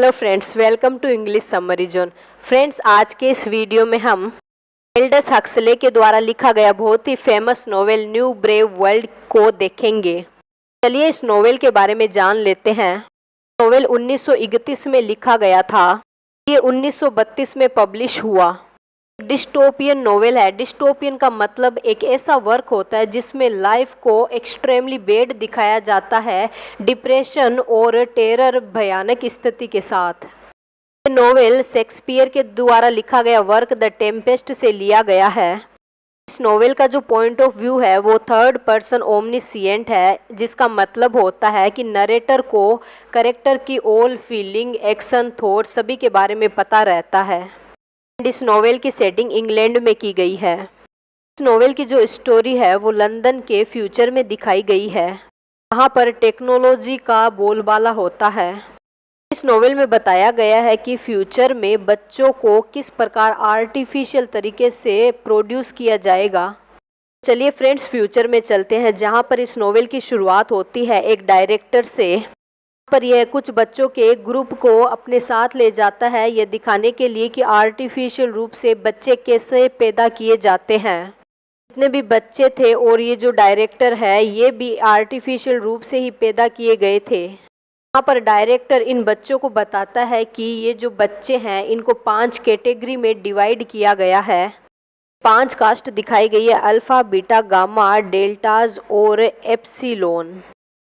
Hello friends, welcome to English summary zone. Friends, आज के इस वीडियो में हम एल्डस हक्सले के द्वारा लिखा गया बहुत ही famous novel New Brave World को देखेंगे। चलिए इस नोवेल के बारे में जान लेते हैं। नोवेल 1931 में लिखा गया था। ये 1932 में पब्लिश हुआ। डिस्टोपियन नोवेल है। डिस्टोपियन का मतलब एक ऐसा वर्क होता है जिसमें लाइफ को एक्सट्रीमली बैड दिखाया जाता है, डिप्रेशन और टेरर भयानक स्थिति के साथ। ये नोवेल शेक्सपियर के द्वारा लिखा गया वर्क द टेम्पेस्ट से लिया गया है। इस नोवेल का जो पॉइंट ऑफ व्यू है वो थर्ड पर्सन ओमनिसिएंट है, जिसका मतलब होता है कि नरेटर को कैरेक्टर की ऑल फीलिंग, एक्शन, थॉट सभी के बारे में पता रहता है। इस नोवेल की सेटिंग इंग्लैंड में की गई है। इस नोवेल की जो स्टोरी है वो लंदन के फ्यूचर में दिखाई गई है। वहाँ पर टेक्नोलॉजी का बोलबाला होता है। इस नोवेल में बताया गया है कि फ्यूचर में बच्चों को किस प्रकार आर्टिफिशियल तरीके से प्रोड्यूस किया जाएगा। चलिए फ्रेंड्स, फ्यूचर में चलते हैं, जहाँ पर इस नोवेल की शुरुआत होती है एक डायरेक्टर से। पर यह कुछ बच्चों के एक ग्रुप को अपने साथ ले जाता है, यह दिखाने के लिए कि आर्टिफिशियल रूप से बच्चे कैसे पैदा किए जाते हैं। जितने भी बच्चे थे और ये जो डायरेक्टर है ये भी आर्टिफिशियल रूप से ही पैदा किए गए थे। यहाँ पर डायरेक्टर इन बच्चों को बताता है कि ये जो बच्चे हैं इनको 5 कैटेगरी में डिवाइड किया गया है। 5 कास्ट दिखाई गई है, अल्फ़ा, बीटा, गामा, डेल्टाज और एप्सिलॉन।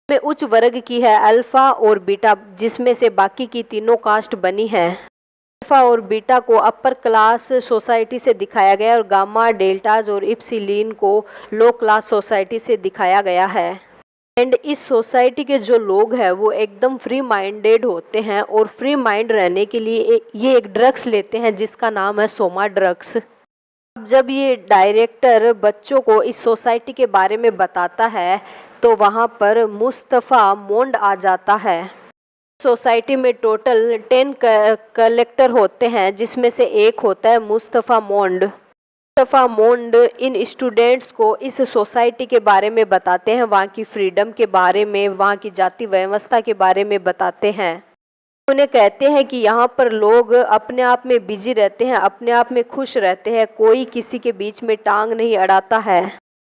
में उच्च वर्ग की है अल्फ़ा और बीटा, जिसमें से बाकी की तीनों कास्ट बनी है। अल्फ़ा और बीटा को अपर क्लास सोसाइटी से दिखाया गया और गामा, डेल्टाज और इप्सिलीन को लो क्लास सोसाइटी से दिखाया गया है। एंड इस सोसाइटी के जो लोग हैं वो एकदम फ्री माइंडेड होते हैं और फ्री माइंड रहने के लिए ये एक ड्रग्स लेते हैं जिसका नाम है सोमा ड्रग्स। जब ये डायरेक्टर बच्चों को इस सोसाइटी के बारे में बताता है तो वहाँ पर मुस्तफ़ा मोंड आ जाता है। सोसाइटी में टोटल 10 कलेक्टर होते हैं, जिसमें से एक होता है मुस्तफ़ा मोंड। मुस्तफ़ा मोंड इन स्टूडेंट्स को इस सोसाइटी के बारे में बताते हैं, वहाँ की फ्रीडम के बारे में, वहाँ की जाति व्यवस्था के बारे में बताते हैं। उन्हें कहते हैं कि यहाँ पर लोग अपने आप में बिजी रहते हैं, अपने आप में खुश रहते हैं, कोई किसी के बीच में टांग नहीं अड़ाता है।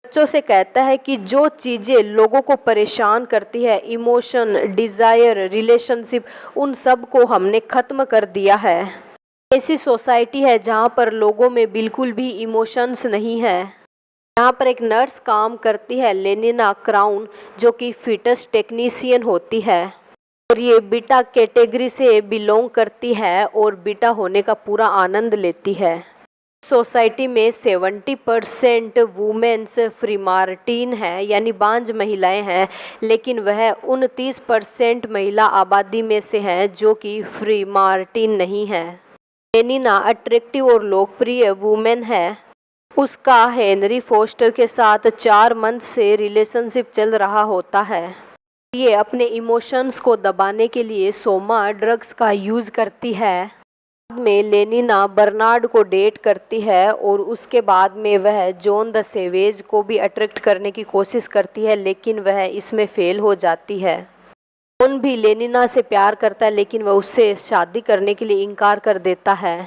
बच्चों से कहता है कि जो चीज़ें लोगों को परेशान करती है, इमोशन, डिज़ायर, रिलेशनशिप, उन सब को हमने ख़त्म कर दिया है। ऐसी सोसाइटी है जहाँ पर लोगों में बिल्कुल भी इमोशंस नहीं है। यहाँ पर एक नर्स काम करती है, लेनिना क्राउन, जो कि फिटस टेक्नीशियन होती है और ये बीटा कैटेगरी से बिलोंग करती है और बीटा होने का पूरा आनंद लेती है। सोसाइटी में 70% वुमेन्स फ्रीमार्टीन है, यानी बांझ महिलाएं हैं, लेकिन वह 29% महिला आबादी में से हैं जो कि फ्रीमार्टीन नहीं है। लेनिना अट्रैक्टिव और लोकप्रिय वुमेन है। उसका हेनरी फोस्टर के साथ 4 मंथ से रिलेशनशिप चल रहा होता है। ये अपने इमोशंस को दबाने के लिए सोमा ड्रग्स का यूज़ करती है। बाद में लेनिना बर्नार्ड को डेट करती है और उसके बाद में वह जॉन द सेवेज को भी अट्रैक्ट करने की कोशिश करती है, लेकिन वह इसमें फेल हो जाती है। जॉन भी लेनिना से प्यार करता है, लेकिन वह उससे शादी करने के लिए इनकार कर देता है।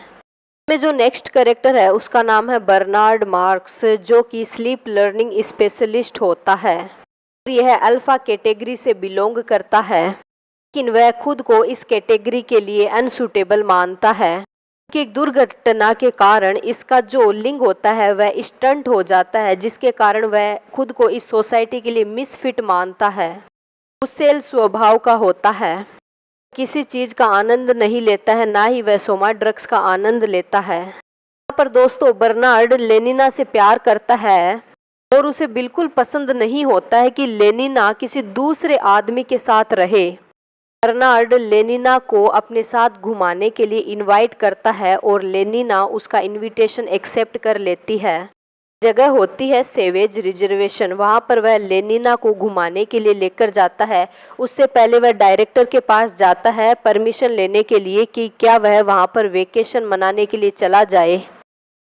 में जो नेक्स्ट कैरेक्टर है उसका नाम है बर्नार्ड मार्क्स, जो कि स्लीप लर्निंग स्पेशलिस्ट होता है। यह अल्फ़ा कैटेगरी से बिलोंग करता है, लेकिन वह खुद को इस कैटेगरी के लिए अनसूटेबल मानता है कि एक दुर्घटना के कारण इसका जो लिंग होता है वह स्टंट हो जाता है, जिसके कारण वह खुद को इस सोसाइटी के लिए मिसफिट मानता है। गुस्सैल स्वभाव का होता है, किसी चीज़ का आनंद नहीं लेता है, ना ही वह सोमा ड्रग्स का आनंद लेता है। यहाँ पर दोस्तों बर्नार्ड लेनिना से प्यार करता है और उसे बिल्कुल पसंद नहीं होता है कि लेनिना किसी दूसरे आदमी के साथ रहे। बर्नार्ड लेनिना को अपने साथ घुमाने के लिए इनवाइट करता है और लेनिना उसका इनविटेशन एक्सेप्ट कर लेती है। जगह होती है सेवेज रिजर्वेशन, वहाँ पर वह लेनिना को घुमाने के लिए लेकर जाता है। उससे पहले वह डायरेक्टर के पास जाता है परमिशन लेने के लिए कि क्या वह वहाँ पर वेकेशन मनाने के लिए चला जाए।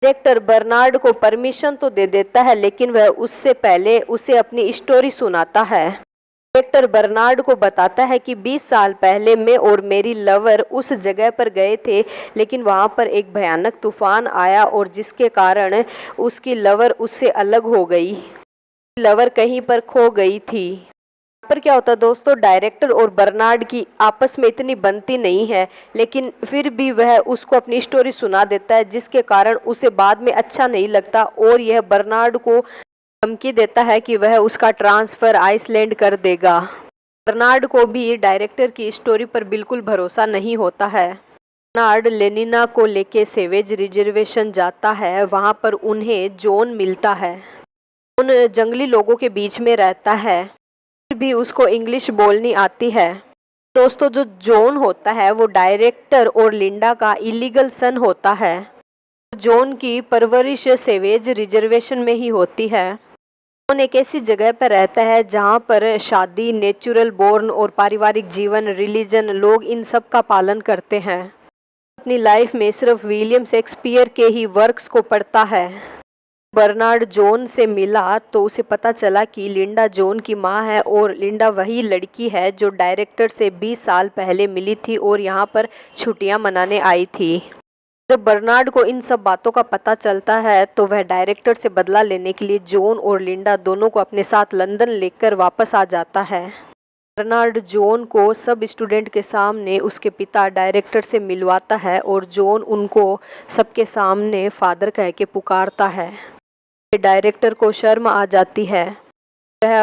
डायरेक्टर बर्नार्ड को परमिशन तो दे देता है, लेकिन वह उससे पहले उसे अपनी स्टोरी सुनाता है। डायरेक्टर बर्नार्ड को बताता है कि 20 साल पहले मैं और मेरी लवर उस जगह पर गए थे, लेकिन वहाँ पर एक भयानक तूफान आया और जिसके कारण उसकी लवर उससे अलग हो गई। लवर कहीं पर खो गई थी। पर क्या होता है दोस्तों, डायरेक्टर और बर्नार्ड की आपस में इतनी बनती नहीं है, लेकिन फिर भी वह उसको अपनी स्टोरी सुना देता है, जिसके कारण उसे बाद में अच्छा नहीं लगता और यह बर्नार्ड को धमकी देता है कि वह उसका ट्रांसफ़र आइसलैंड कर देगा। बर्नार्ड को भी डायरेक्टर की स्टोरी पर बिल्कुल भरोसा नहीं होता है। बर्नार्ड लेनिना को लेके सेवेज रिजर्वेशन जाता है। वहाँ पर उन्हें जॉन मिलता है। उन जंगली लोगों के बीच में रहता है, फिर भी उसको इंग्लिश बोलनी आती है। दोस्तों, जो जॉन होता है वो डायरेक्टर और लिंडा का इलीगल सन होता है। जॉन की परवरिश सेवेज रिजर्वेशन में ही होती है। जॉन एक ऐसी जगह पर रहता है जहाँ पर शादी, नेचुरल बोर्न और पारिवारिक जीवन, रिलीजन, लोग इन सब का पालन करते हैं। अपनी लाइफ में सिर्फ विलियम शेक्सपियर के ही वर्क्स को पढ़ता है। बर्नार्ड जॉन से मिला तो उसे पता चला कि लिंडा जॉन की मां है और लिंडा वही लड़की है जो डायरेक्टर से 20 साल पहले मिली थी और यहाँ पर छुट्टियां मनाने आई थी। जब बर्नार्ड को इन सब बातों का पता चलता है तो वह डायरेक्टर से बदला लेने के लिए जॉन और लिंडा दोनों को अपने साथ लंदन लेकर वापस आ जाता है। बर्नार्ड जॉन को सब स्टूडेंट के सामने उसके पिता डायरेक्टर से मिलवाता है और जॉन उनको सबके सामने फादर कह के पुकारता है। डायरेक्टर को शर्म आ जाती है। वह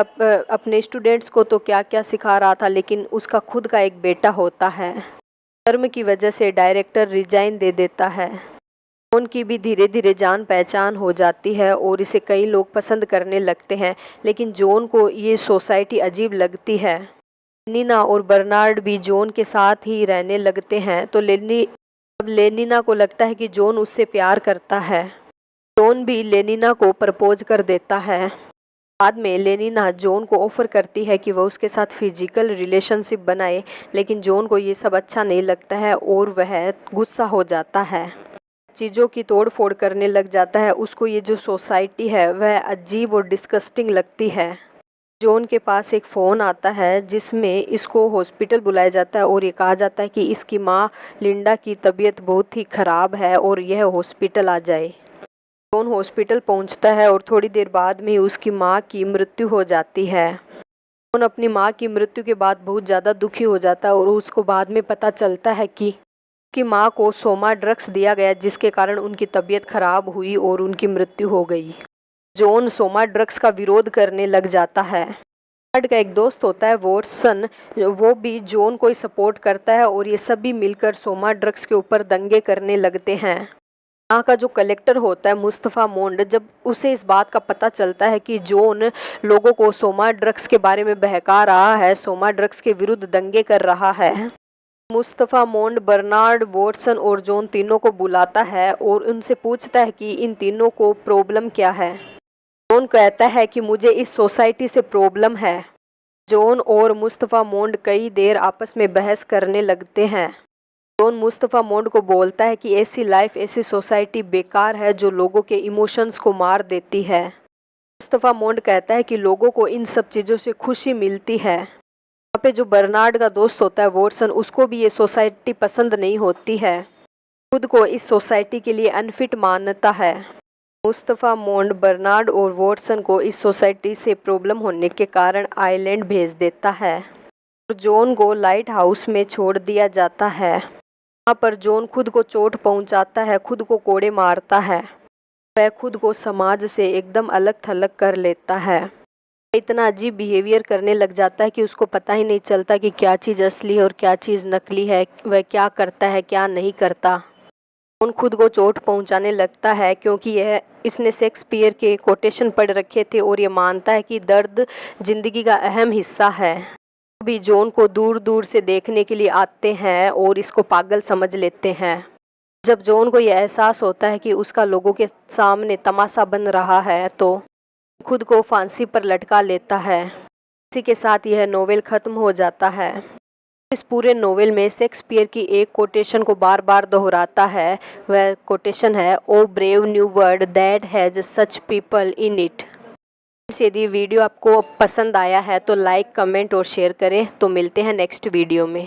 अपने स्टूडेंट्स को तो क्या क्या सिखा रहा था, लेकिन उसका खुद का एक बेटा होता है। शर्म की वजह से डायरेक्टर रिजाइन दे देता है। जॉन की भी धीरे धीरे जान पहचान हो जाती है और इसे कई लोग पसंद करने लगते हैं, लेकिन जॉन को ये सोसाइटी अजीब लगती है। लेनिना और बर्नार्ड भी जॉन के साथ ही रहने लगते हैं तो लेनिना को लगता है कि जॉन उससे प्यार करता है। जॉन भी लेनिना को प्रपोज कर देता है। बाद में लेनिना जॉन को ऑफर करती है कि वह उसके साथ फिजिकल रिलेशनशिप बनाए, लेकिन जॉन को ये सब अच्छा नहीं लगता है और वह गुस्सा हो जाता है। चीज़ों की तोड़ फोड़ करने लग जाता है। उसको ये जो सोसाइटी है वह अजीब और डिस्गस्टिंग लगती है। जॉन के पास एक फ़ोन आता है जिसमें इसको हॉस्पिटल बुलाया जाता है और ये कहा जाता है कि इसकी माँ लिंडा की तबीयत बहुत ही ख़राब है और यह हॉस्पिटल आ जाए। जॉन हॉस्पिटल पहुंचता है और थोड़ी देर बाद में उसकी मां की मृत्यु हो जाती है। जॉन अपनी मां की मृत्यु के बाद बहुत ज़्यादा दुखी हो जाता है और उसको बाद में पता चलता है कि उनकी मां को सोमा ड्रग्स दिया गया, जिसके कारण उनकी तबीयत खराब हुई और उनकी मृत्यु हो गई। जॉन सोमा ड्रग्स का विरोध करने लग जाता है। बर्नार्ड का एक दोस्त होता है वॉटसन, वो भी जॉन को ही सपोर्ट करता है और ये सभी मिलकर सोमा ड्रग्स के ऊपर दंगे करने लगते हैं। यहाँ का जो कलेक्टर होता है मुस्तफ़ा मोंड, जब उसे इस बात का पता चलता है कि जॉन लोगों को सोमा ड्रग्स के बारे में बहका रहा है, सोमा ड्रग्स के विरुद्ध दंगे कर रहा है, मुस्तफ़ा मोंड बर्नार्ड, वॉटसन और जॉन तीनों को बुलाता है और उनसे पूछता है कि इन तीनों को प्रॉब्लम क्या है। जॉन कहता है कि मुझे इस सोसाइटी से प्रॉब्लम है। जॉन और मुस्तफ़ा मोंड कई देर आपस में बहस करने लगते हैं। जॉन मुस्तफ़ा मोंड को बोलता है कि ऐसी लाइफ, ऐसी सोसाइटी बेकार है जो लोगों के इमोशंस को मार देती है। मुस्तफ़ा मोंड कहता है कि लोगों को इन सब चीज़ों से खुशी मिलती है। यहाँ पे जो बर्नार्ड का दोस्त होता है वॉटसन, उसको भी ये सोसाइटी पसंद नहीं होती है, खुद को इस सोसाइटी के लिए अनफिट मानता है। मुस्तफ़ा मोंड बर्नार्ड और वॉटसन को इस सोसाइटी से प्रॉब्लम होने के कारण आइलैंड भेज देता है और जॉन को लाइट हाउस में छोड़ दिया जाता है। यहाँ पर जॉन खुद को चोट पहुँचाता है, खुद को कोड़े मारता है। वह खुद को समाज से एकदम अलग थलग कर लेता है। इतना अजीब बिहेवियर करने लग जाता है कि उसको पता ही नहीं चलता कि क्या चीज़ असली है और क्या चीज़ नकली है, वह क्या करता है क्या नहीं करता। जॉन खुद को चोट पहुंचाने लगता है क्योंकि इसने शेक्सपियर के कोटेशन पढ़ रखे थे और ये मानता है कि दर्द जिंदगी का अहम हिस्सा है। भी जॉन को दूर दूर से देखने के लिए आते हैं और इसको पागल समझ लेते हैं। जब जॉन को यह एहसास होता है कि उसका लोगों के सामने तमाशा बन रहा है तो खुद को फांसी पर लटका लेता है। इसी के साथ यह नोवेल ख़त्म हो जाता है। इस पूरे नोवेल में शेक्सपियर की एक कोटेशन को बार बार दोहराता है। वह कोटेशन है, O brave new world that has such people in it. यदि वीडियो आपको पसंद आया है तो लाइक, कमेंट और शेयर करें। तो मिलते हैं नेक्स्ट वीडियो में।